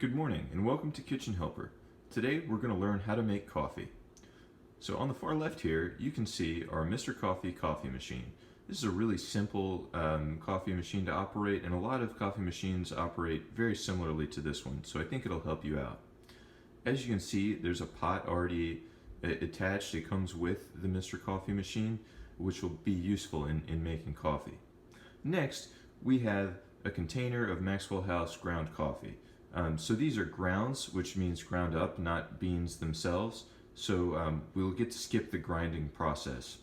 Good morning and welcome to Kitchen Helper. Today we're going to learn how to make coffee. So on the far left here you can see our Mr. Coffee coffee machine. This is a really simple coffee machine to operate, and a lot of coffee machines operate very similarly to this one, so I think it'll help you out. As you can see, there's a pot already attached. It comes with the Mr. Coffee machine, which will be useful in making coffee. Next, we have a container of Maxwell House ground coffee. So these are grounds, which means ground up, not beans themselves. So we'll get to skip the grinding process.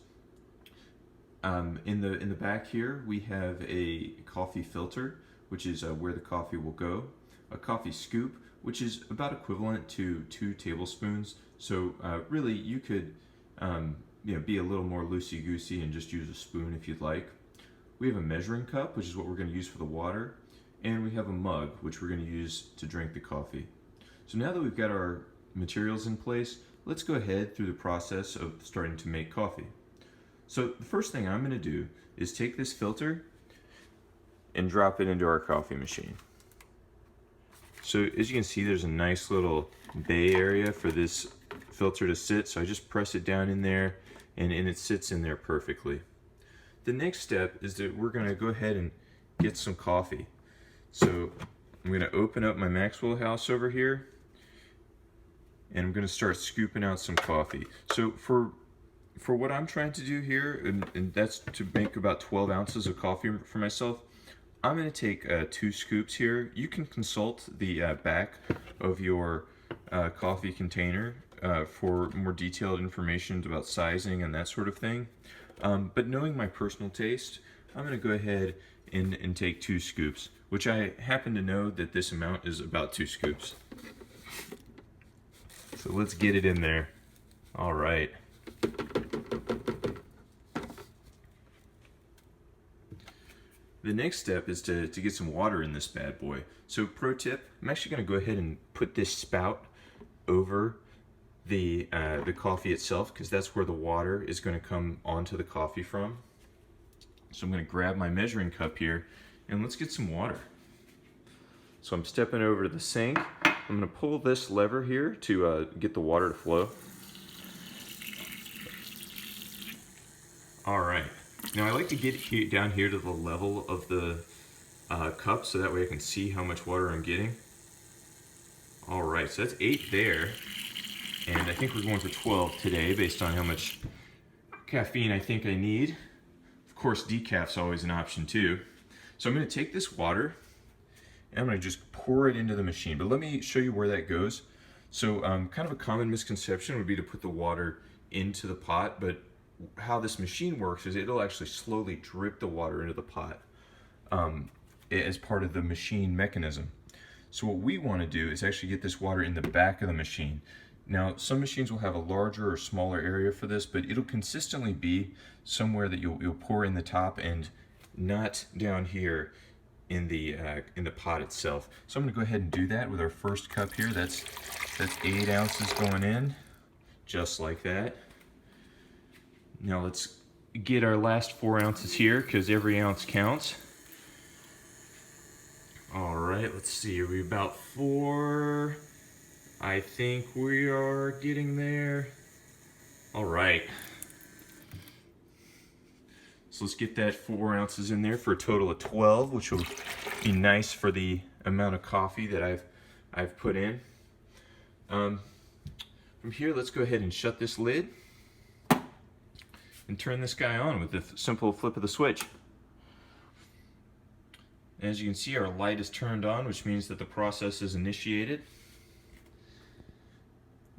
In the back here, we have a coffee filter, which is where the coffee will go. A coffee scoop, which is about equivalent to 2 tablespoons. So really, you could be a little more loosey-goosey and just use a spoon if you'd like. We have a measuring cup, which is what we're going to use for the water. And we have a mug, which we're going to use to drink the coffee. So now that we've got our materials in place, let's go ahead through the process of starting to make coffee. So the first thing I'm going to do is take this filter and drop it into our coffee machine. So as you can see, there's a nice little bay area for this filter to sit. So I just press it down in there and it sits in there perfectly. The next step is that we're going to go ahead and get some coffee. So I'm going to open up my Maxwell House over here, and I'm going to start scooping out some coffee. So for what I'm trying to do here, and that's to make about 12 ounces of coffee for myself, I'm going to take 2 scoops here. You can consult the back of your coffee container for more detailed information about sizing and that sort of thing. But knowing my personal taste, I'm going to go ahead and take 2 scoops, which I happen to know that this amount is about 2 scoops. So let's get it in there. All right. The next step is to get some water in this bad boy. So pro tip, I'm actually going to go ahead and put this spout over the coffee itself, because that's where the water is going to come onto the coffee from. So I'm going to grab my measuring cup here and let's get some water. So I'm stepping over to the sink. I'm going to pull this lever here to get the water to flow. All right. Now I like to get down here to the level of the cup so that way I can see how much water I'm getting. All right, so that's 8 there. And I think we're going for 12 today based on how much caffeine I think I need. Of course, decaf's always an option too. So I'm going to take this water and I'm going to just pour it into the machine. But let me show you where that goes. So kind of a common misconception would be to put the water into the pot, but how this machine works is it'll actually slowly drip the water into the pot as part of the machine mechanism. So what we want to do is actually get this water in the back of the machine. Now, some machines will have a larger or smaller area for this, but it'll consistently be somewhere that you'll pour in the top and not down here in the pot itself. So I'm going to go ahead and do that with our first cup here. That's 8 ounces going in, just like that. Now let's get our last 4 ounces here, because every ounce counts. All right, let's see. Are we about 4? I think we are getting there. All right. So let's get that 4 ounces in there for a total of 12, which will be nice for the amount of coffee that I've put in. From here, let's go ahead and shut this lid and turn this guy on with the simple flip of the switch. As you can see, our light is turned on, which means that the process is initiated.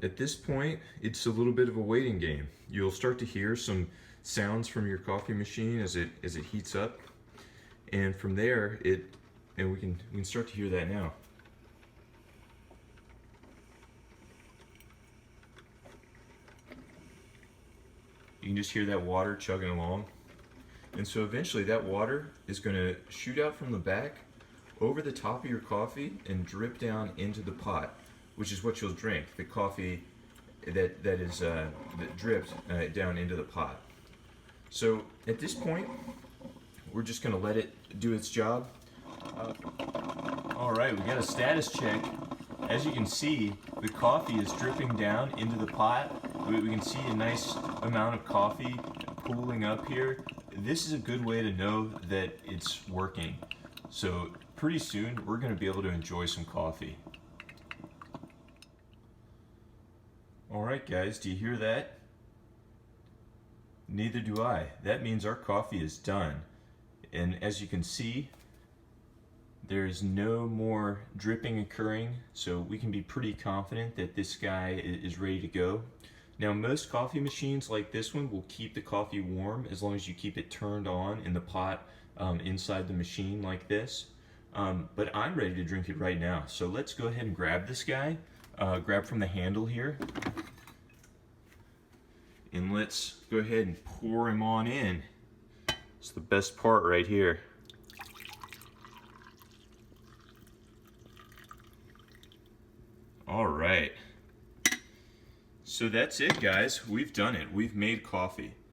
At this point, it's a little bit of a waiting game. You'll start to hear some sounds from your coffee machine as it heats up, and from there, we can start to hear that now. You can just hear that water chugging along. And so eventually that water is going to shoot out from the back over the top of your coffee and drip down into the pot, which is what you'll drink, the coffee that dripped down into the pot. So at this point, we're just going to let it do its job. All right, we got a status check As you can see, the coffee is dripping down into the pot. We can see a nice amount of coffee pooling up here. This is a good way to know that it's working. So pretty soon we're going to be able to enjoy some coffee. Alright guys, do you hear that? Neither do I. That means our coffee is done. And as you can see, there is no more dripping occurring, so we can be pretty confident that this guy is ready to go. Now most coffee machines like this one will keep the coffee warm as long as you keep it turned on in the pot inside the machine like this. But I'm ready to drink it right now. So let's go ahead and grab this guy, grab from the handle here. And let's go ahead and pour him on in. It's the best part right here. All right. So that's it, guys. We've done it. We've made coffee.